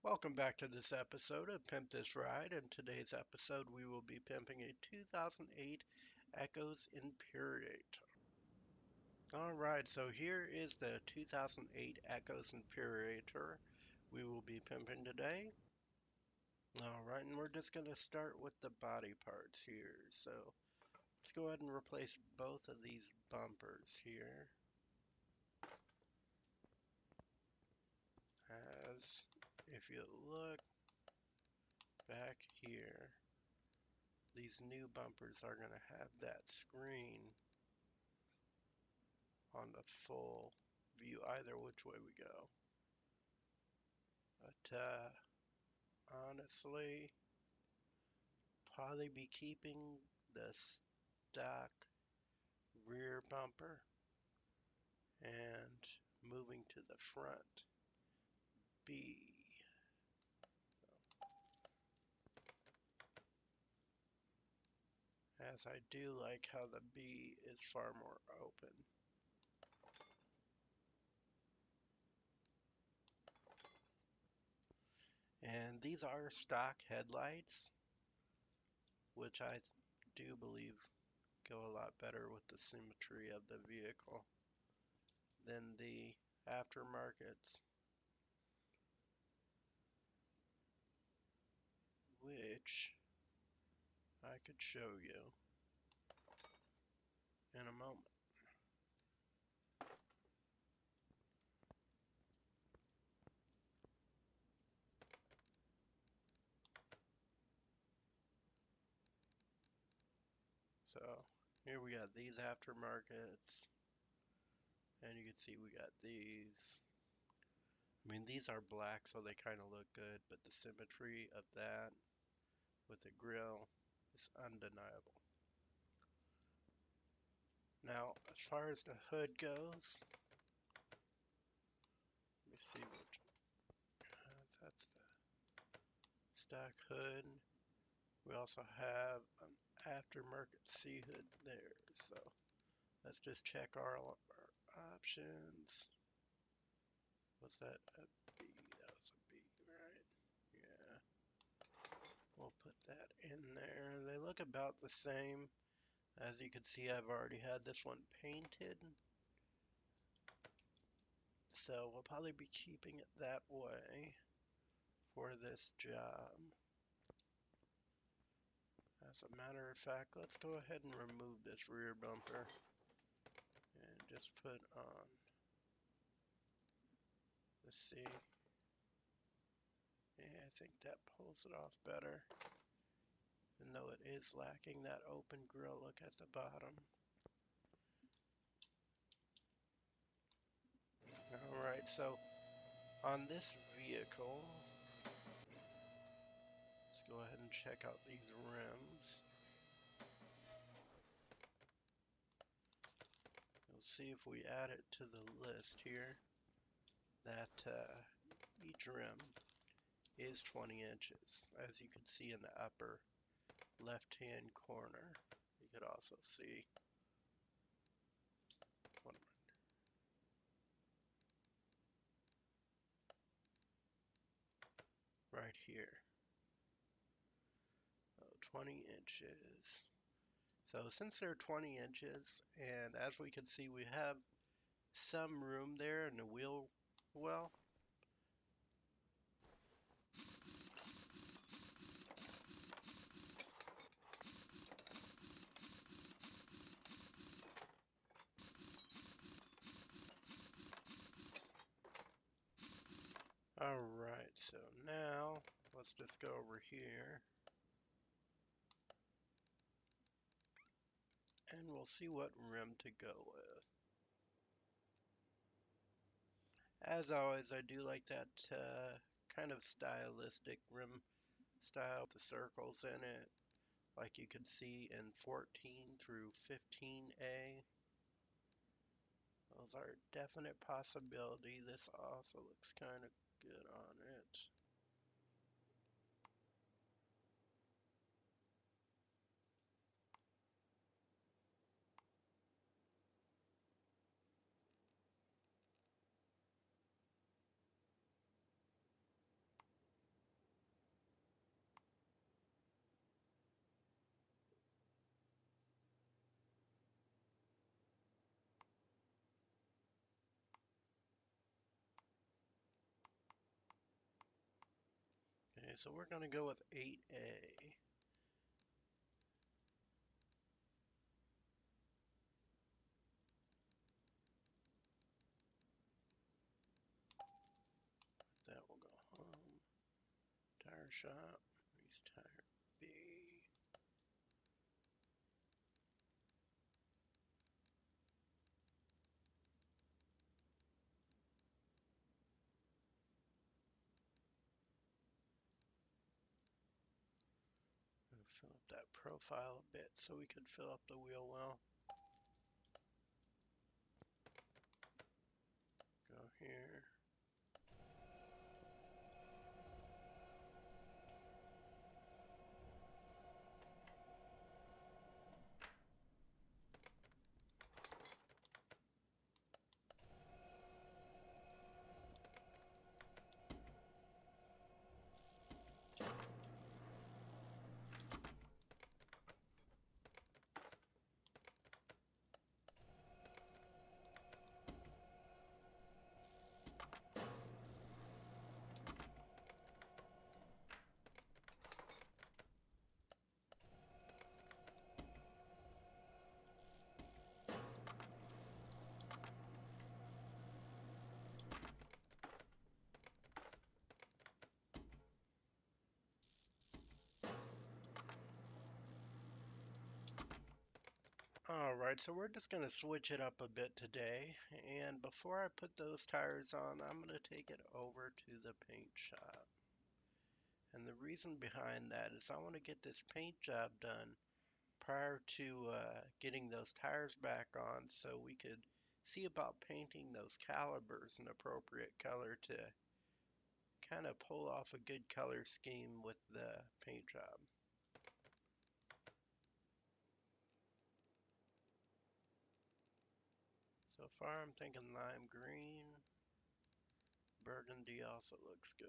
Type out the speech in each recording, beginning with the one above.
Welcome back to this episode of Pimp This Ride. In today's episode, we will be pimping a 2008 Echos Imperator. Alright, so here is the 2008 Echos Imperator we will be pimping today. Alright, and we're just going to start with the body parts here. So let's go ahead and replace both of these bumpers here. As if you look back here, these new bumpers are going to have that screen on the full view either which way we go. But honestly, probably be keeping the stock rear bumper and moving to the front B. As I do like how the B is far more open. And these are stock headlights, which I do believe go a lot better with the symmetry of the vehicle than the aftermarkets, which I could show you in a moment. So here we got these aftermarkets, and you can see we got these. I mean, these are black, so they kind of look good, but the symmetry of that with the grill is undeniable. Now, as far as the hood goes, let me see which. That's the stock hood. We also have an aftermarket C hood there, so let's just check our options. Was that a B? That was a B, right? Yeah. We'll put that in there. They look about the same. As you can see, I've already had this one painted. So we'll probably be keeping it that way for this job. As a matter of fact, let's go ahead and remove this rear bumper and just put on the C. Yeah, I think that pulls it off better. Even though it is lacking that open grill look at the bottom. Alright, so on this vehicle, let's go ahead and check out these rims. You'll see if we add it to the list here that each rim is 20 inches, as you can see in the upper left-hand corner. You could also see one right here. 20 inches. So since they're 20 inches, and as we can see, we have some room there in the wheel well. Alright, so now let's just go over here and we'll see what rim to go with. As always, I do like that kind of stylistic rim style with the circles in it, like you can see in 14 through 15A. Those are a definite possibility. This also looks kind of good on it. so we're going to go with 8A. That will go home. Tire shop. Use tire B. Fill up that profile a bit so we could fill up the wheel well. Go here. Alright, so we're just going to switch it up a bit today, and before I put those tires on, I'm going to take it over to the paint shop. And the reason behind that is I want to get this paint job done prior to getting those tires back on so we could see about painting those calipers an appropriate color to kind of pull off a good color scheme with the paint job. So far I'm thinking lime green. Burgundy also looks good.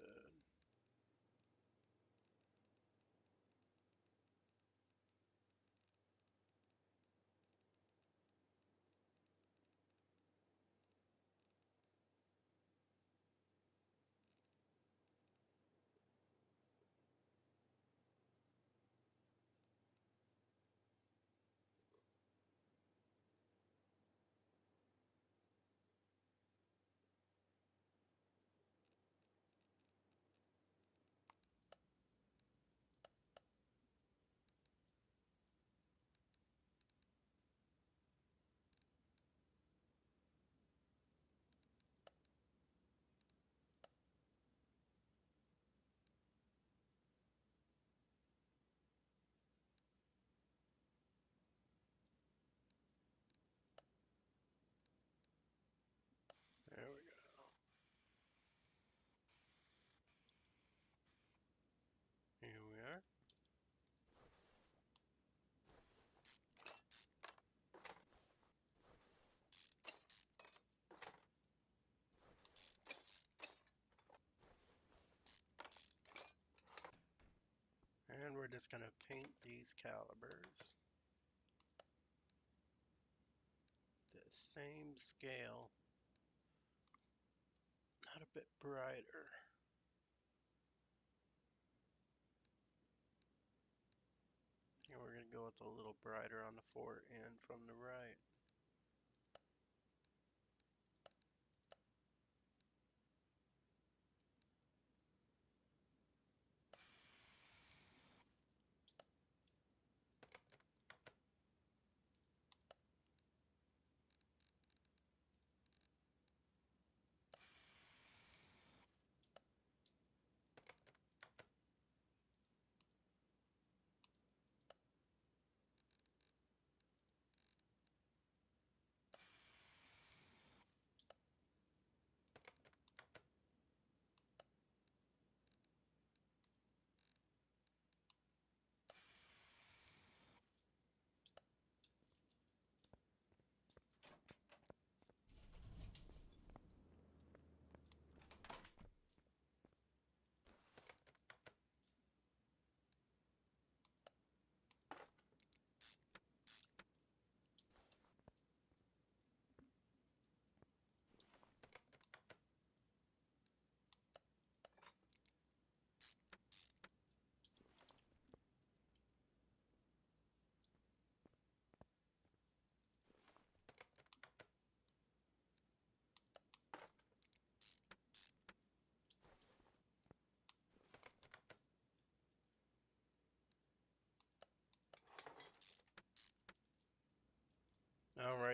There we go. Here we are. And we're just going to paint these calipers the same scale, not a bit brighter. And we're going to go with a little brighter on the fore end from the right.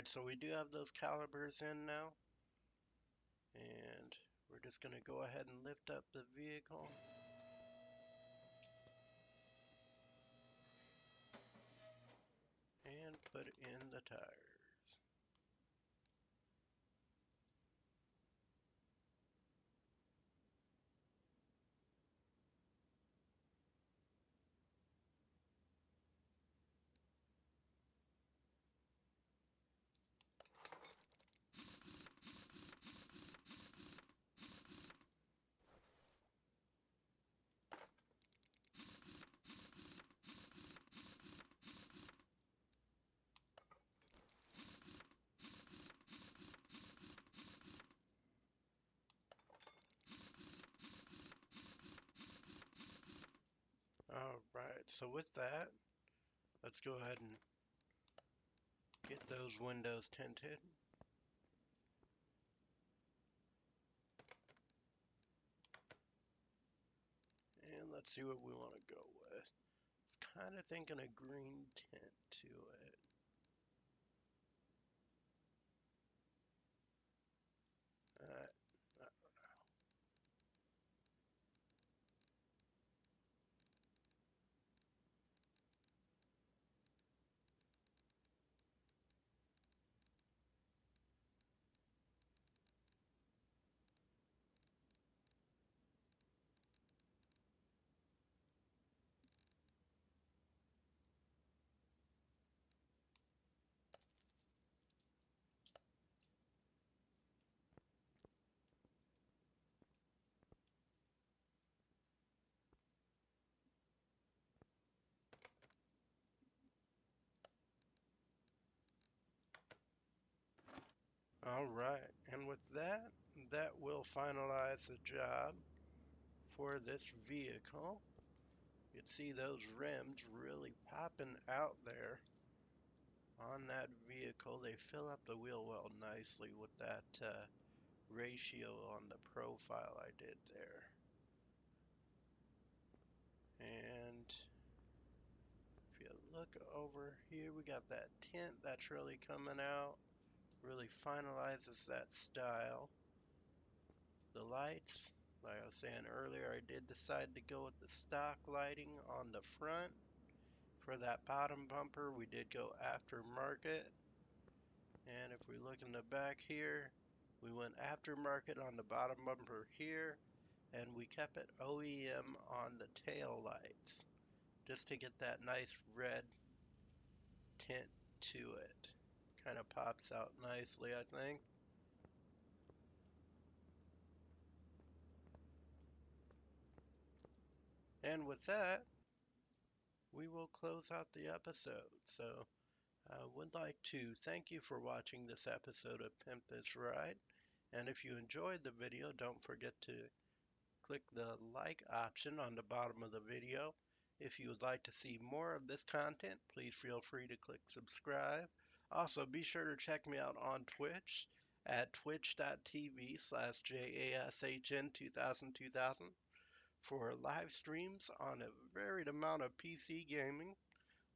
Alright, so we do have those calipers in now. And we're just going to go ahead and lift up the vehicle. And put in the tires. Alright, so with that, let's go ahead and get those windows tinted. And let's see what we want to go with. It's kind of thinking a green tint to it. Uh, Alright, and with that, that will finalize the job for this vehicle. You can see those rims really popping out there on that vehicle. They fill up the wheel well nicely with that ratio on the profile I did there. And if you look over here, we got that tint that's really coming out. Really finalizes that style. The lights, like I was saying earlier, I did decide to go with the stock lighting on the front. For that bottom bumper, we did go aftermarket. And if we look in the back here, we went aftermarket on the bottom bumper here, and we kept it OEM on the tail lights, just to get that nice red tint to it. Kind of pops out nicely, I think. And with that, we will close out the episode. So I would like to thank you for watching this episode of Pimp This Ride. And if you enjoyed the video, don't forget to click the like option on the bottom of the video. If you would like to see more of this content, please feel free to click subscribe. Also, be sure to check me out on Twitch at twitch.tv/JASHN2000 for live streams on a varied amount of PC gaming,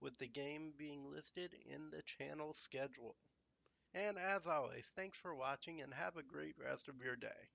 with the game being listed in the channel schedule. And as always, thanks for watching and have a great rest of your day.